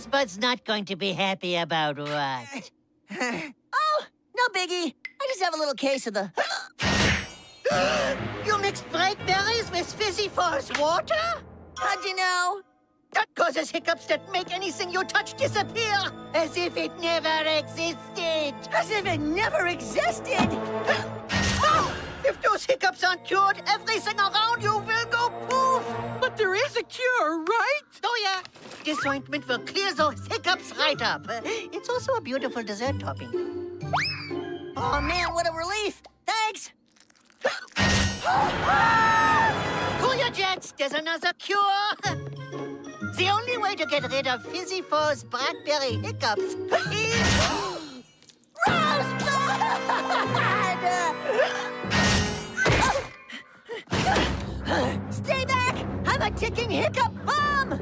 Bud's not going to be happy about what? Oh, no biggie. I just have a little case of the... You mixed blackberries with Fizzy Falls water? How'd you know? That causes hiccups that make anything you touch disappear, as if it never existed. As if it never existed! If those hiccups aren't cured, everything around you will go poof! But there is a cure, right? Oh, yeah. This ointment will clear those hiccups right up. It's also a beautiful dessert topping. Oh, man, what a relief! Thanks! Cool your jets, there's another cure. The only way to get rid of Fizzy Falls blackberry hiccups is... Rosebud! Stay back! I'm a ticking hiccup bomb!